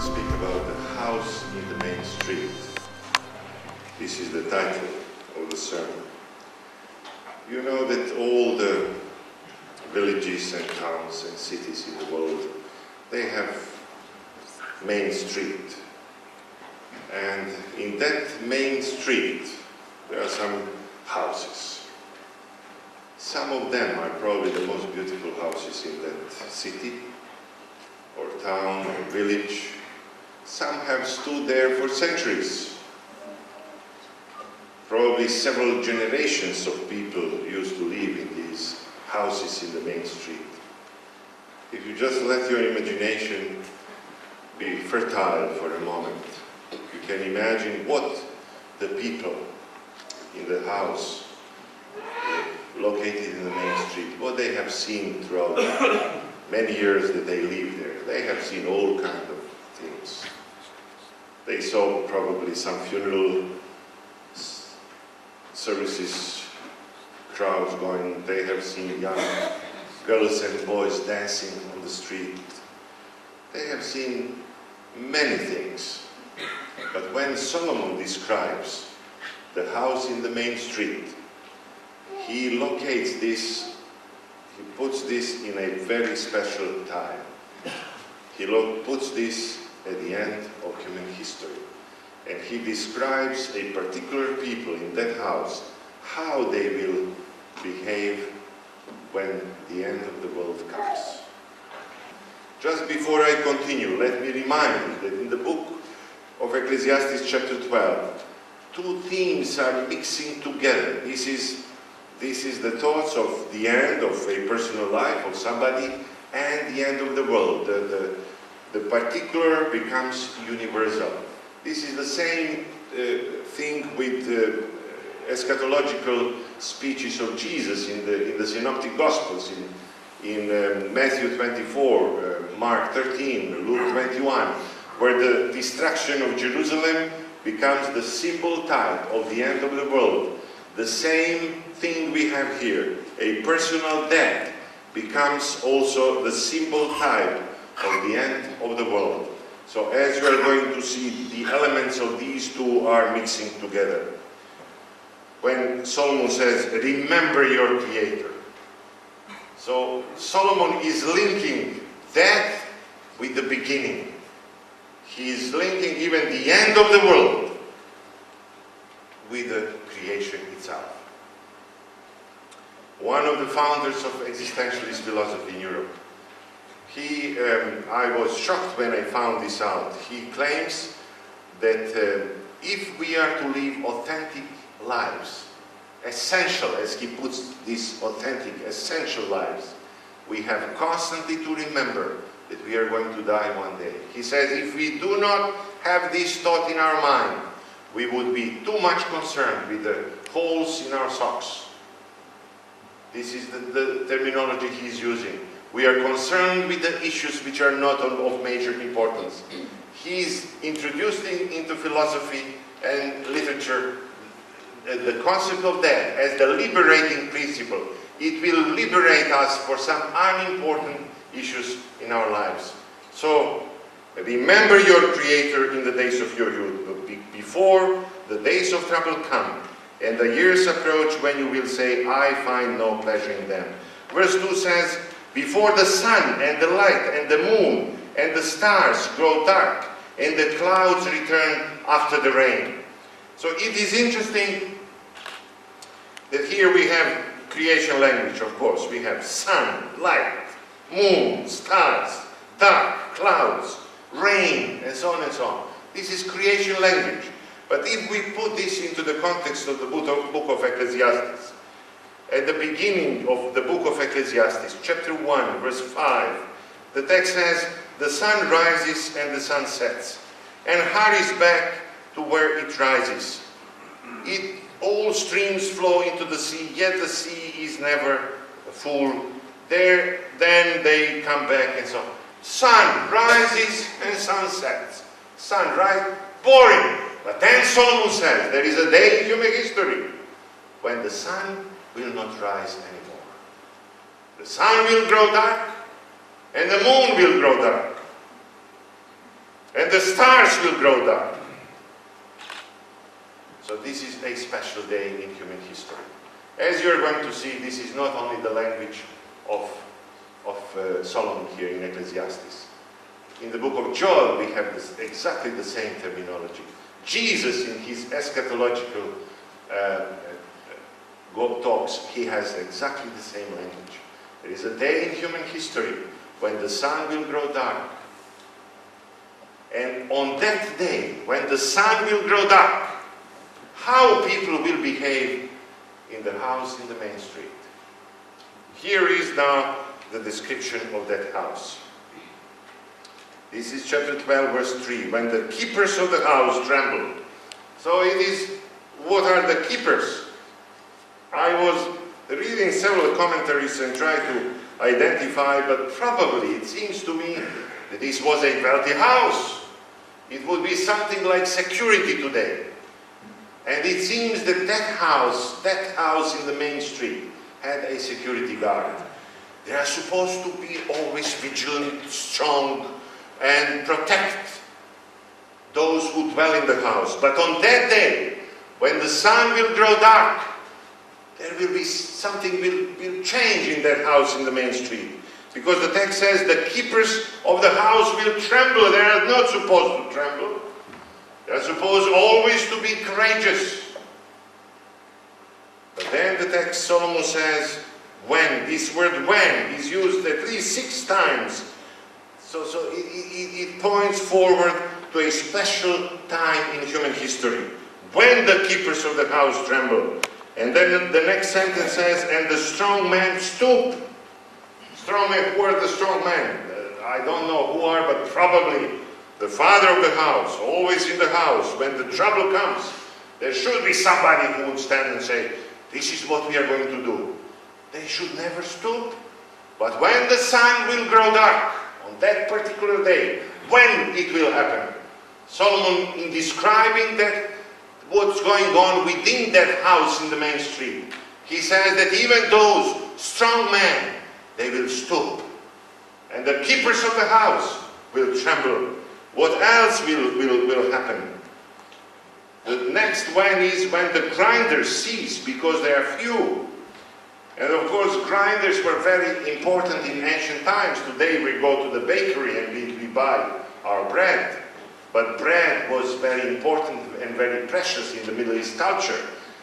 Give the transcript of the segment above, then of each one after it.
speak about the house in the main street. This is the title of the sermon. You know that all the villages and towns and cities in the world, they have main street. And in that main street, there are some houses. Some of them are probably the most beautiful houses in that city, or town, or village. Some have stood there for centuries. Probably several generations of people used to live in these houses in the main street. If you just let your imagination be fertile for a moment, you can imagine what the people in the house located in the main street, what they have seen throughout the many years that they lived there. They have seen all kinds of things. They saw probably some funeral services, crowds going. They have seen young girls and boys dancing on the street. They have seen many things. But when Solomon describes the house in the main street, he locates this, he puts this in a very special time. He puts this at the end of human history. And he describes a particular people in that house, how they will behave when the end of the world comes. Just before I continue, let me remind you that in the book of Ecclesiastes chapter 12, two themes are mixing together. This is the thoughts of the end of a personal life of somebody and the end of the world. The particular becomes universal. This is the same thing with eschatological speeches of Jesus in the Synoptic Gospels, in Matthew 24, Mark 13, Luke 21, where the destruction of Jerusalem becomes the symbol type of the end of the world. The same thing we have here, a personal death, becomes also the symbol type of the end of the world. So as you are going to see, the elements of these two are mixing together. When Solomon says, remember your Creator. So Solomon is linking death with the beginning. He is linking even the end of the world with the creation itself. One of the founders of existentialist philosophy in Europe, I was shocked when I found this out. He claims that if we are to live authentic lives, essential, as he puts this, authentic, essential lives, we have constantly to remember that we are going to die one day. He says if we do not have this thought in our mind, we would be too much concerned with the holes in our socks. This is the terminology he's using. We are concerned with the issues which are not of major importance. He's introducing into philosophy and literature the concept of death as the liberating principle. It will liberate us for some unimportant issues in our lives. So, remember your Creator in the days of your youth, before the days of trouble come, and the years approach when you will say, I find no pleasure in them. Verse 2 says, before the sun and the light and the moon and the stars grow dark, and the clouds return after the rain. So it is interesting that here we have creation language, of course. We have sun, light, moon, stars, dark, clouds, rain, and so on and so on. This is creation language. But if we put this into the context of the book of Ecclesiastes, at the beginning of the book of Ecclesiastes, chapter 1, verse 5, the text says, the sun rises and the sun sets, and hurries back to where it rises. All streams flow into the sea, yet the sea is never full. Then they come back and so on. Sun rises and sun sets. Sun rises, boring. But then Solomon says, there is a day in human history when the sun will not rise anymore. The sun will grow dark, and the moon will grow dark. And and the stars will grow dark. So this is a special day in human history. As you're going to see, this is not only the language of Solomon here in Ecclesiastes. In the book of Joel, we have exactly the same terminology. Jesus, in his eschatological talks, he has exactly the same language. There is a day in human history when the sun will grow dark. And on that day, when the sun will grow dark, how people will behave in the house in the main street. Here is now the description of that house. This is chapter 12, verse 3. When the keepers of the house trembled. So it is, what are the keepers? I was reading several commentaries and trying to identify, but probably it seems to me that this was a wealthy house. It would be something like security today. And it seems that that house in the main street had a security guard. They are supposed to be always vigilant, strong, and protect those who dwell in the house. But on that day, when the sun will grow dark, there will be something will change in that house in the main street. Because the text says the keepers of the house will tremble. They are not supposed to tremble. They are supposed always to be courageous. But then the text, Solomon says, when. This word when is used at least 6 times. So it points forward to a special time in human history. When the keepers of the house tremble. And then the next sentence says, and the strong man stooped. Strong man, who are the strong men? I don't know who are, but probably the father of the house, always in the house. When the trouble comes, there should be somebody who would stand and say, this is what we are going to do. They should never stoop. But when the sun will grow dark, on that particular day, when it will happen, Solomon, in describing that, what's going on within that house in the main street, he says that even those strong men, they will stoop. And the keepers of the house will tremble. What else will happen? The next one is when the grinders cease, because they are few. And of course, grinders were very important in ancient times. Today we go to the bakery and we buy our bread. But bread was very important and very precious in the Middle East culture.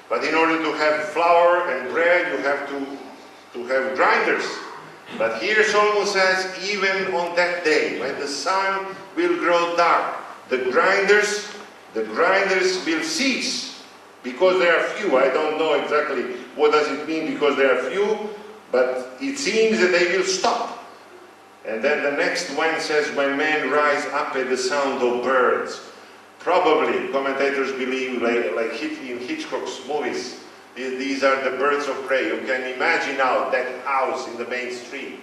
But in order to have flour and bread, you have to have grinders. But here Solomon says, even on that day, when the sun will grow dark, the grinders will cease, because they are few. I don't know exactly what does it mean because they are few, but it seems that they will stop. And then the next one says, when men rise up at the sound of birds. Probably, commentators believe, like in Hitchcock's movies, these are the birds of prey. You can imagine now that house in the main street.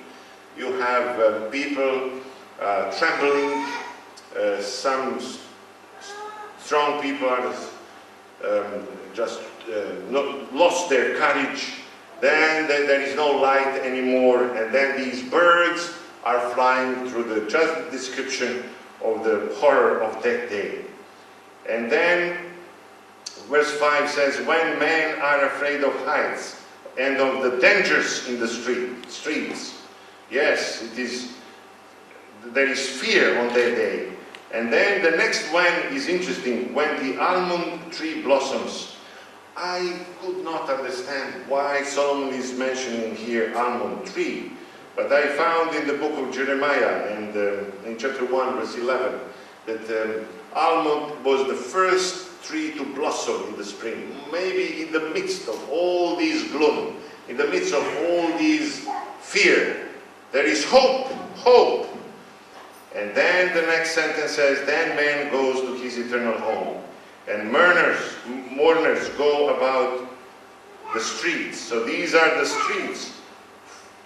You have people trembling. Some strong people are lost their courage. Then there is no light anymore. And then these birds are flying through the just description of the horror of that day. And then verse 5 says, when men are afraid of heights and of the dangers in the streets. Yes, there is fear on that day. And then the next one is interesting, when the almond tree blossoms. I could not understand why Solomon is mentioning here almond tree. But I found in the book of Jeremiah, and in chapter 1, verse 11, that almond was the first tree to blossom in the spring. Maybe in the midst of all this gloom, in the midst of all this fear, there is hope, hope. And then the next sentence says, then man goes to his eternal home. And mourners go about the streets. So these are the streets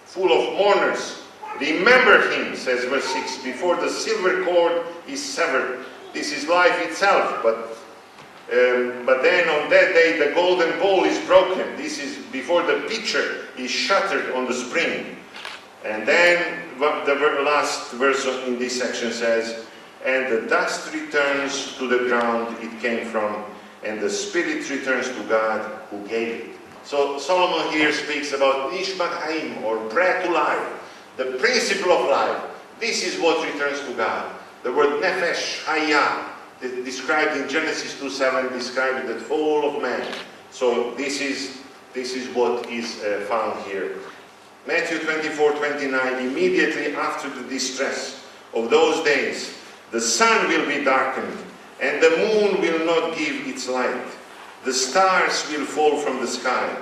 full of mourners. Remember him, says verse 6, before the silver cord is severed. This is life itself, but then on that day the golden bowl is broken. This is before the pitcher is shattered on the spring. And then the last verse in this section says, and the dust returns to the ground it came from, and the spirit returns to God who gave it. So Solomon here speaks about Nishmat Haim, or bread to life, the principle of life. This is what returns to God. The word Nefesh Hayah, described in Genesis 2:7, describes the fall of man. So this is what is found here. Matthew 24:29, immediately after the distress of those days, the sun will be darkened, and the moon will not give its light. The stars will fall from the sky,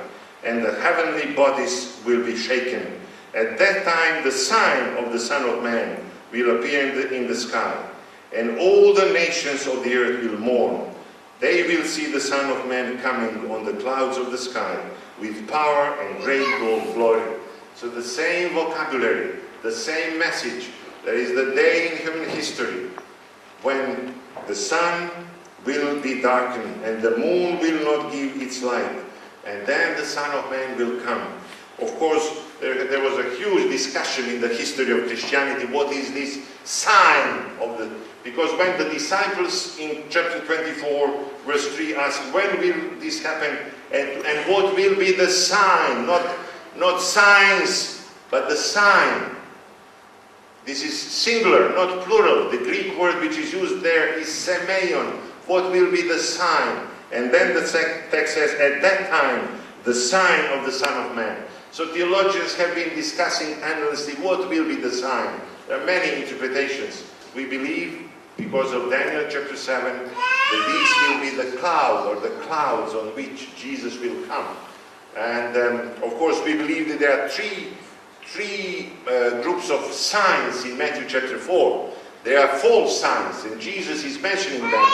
and the heavenly bodies will be shaken. At that time the sign of the Son of Man will appear in the sky, and all the nations of the earth will mourn. They will see the Son of Man coming on the clouds of the sky with power and great glory. So the same vocabulary, the same message. There is the day in human history when the sun will be darkened and the moon will not give its light, and then the Son of Man will come. Of course, there was a huge discussion in the history of Christianity. What is this sign of the... Because when the disciples in chapter 24, verse 3 ask, when will this happen, and what will be the sign? Not signs, but the sign. This is singular, not plural. The Greek word which is used there is semeion. What will be the sign? And then the text says, at that time, the sign of the Son of Man. So theologians have been discussing endlessly what will be the sign. There are many interpretations. We believe, because of Daniel chapter 7, that this will be the cloud, or the clouds on which Jesus will come. And of course we believe that there are three groups of signs in Matthew chapter 4. There are false signs, and Jesus is mentioning them.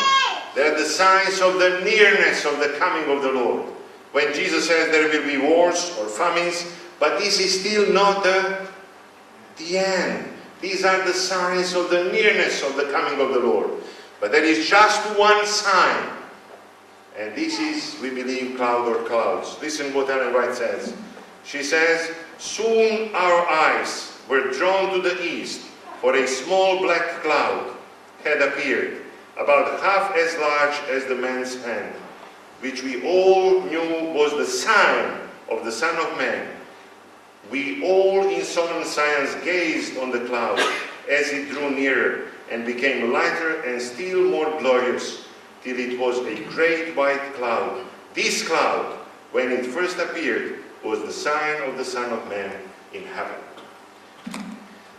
There are the signs of the nearness of the coming of the Lord. When Jesus says there will be wars or famines, but this is still not the end. These are the signs of the nearness of the coming of the Lord. But there is just one sign. And this is, we believe, cloud or clouds. Listen what Ellen White says. She says, soon our eyes were drawn to the east, for a small black cloud had appeared, about half as large as the man's hand, which we all knew was the sign of the Son of Man. We all in solemn silence gazed on the cloud as it drew nearer and became lighter and still more glorious, till it was a great white cloud. This cloud, when it first appeared, was the sign of the Son of Man in heaven.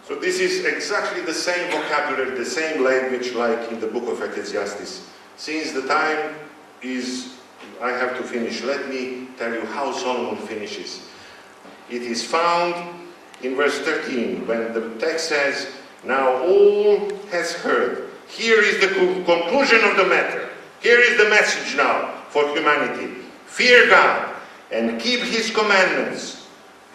So this is exactly the same vocabulary, the same language like in the book of Ecclesiastes. Since the time is, I have to finish, let me tell you how Solomon finishes. It is found in verse 13, when the text says, now all has heard. Here is the conclusion of the matter. Here is the message now for humanity. Fear God and keep His commandments.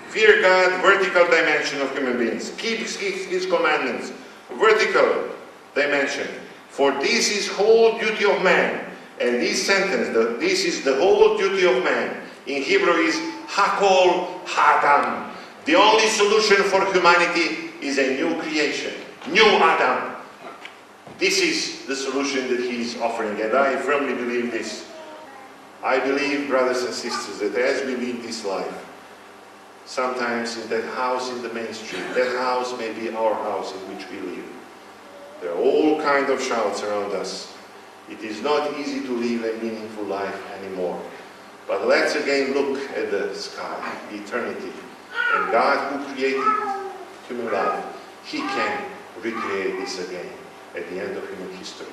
Fear God, vertical dimension of human beings. Keep His commandments, vertical dimension. For this is whole duty of man. And this sentence, this is the whole duty of man, in Hebrew is Hakol Hadam. The only solution for humanity is a new creation, new Adam. This is the solution that He is offering, and I firmly believe this. I believe, brothers and sisters, that as we live this life, sometimes in that house in the main street, that house may be our house in which we live. There are all kinds of shouts around us. It is not easy to live a meaningful life anymore. But let's again look at the sky, eternity. And God who created human life, He can recreate this again at the end of human history.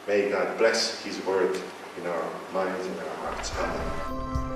May God bless His word in our minds and our hearts. Amen.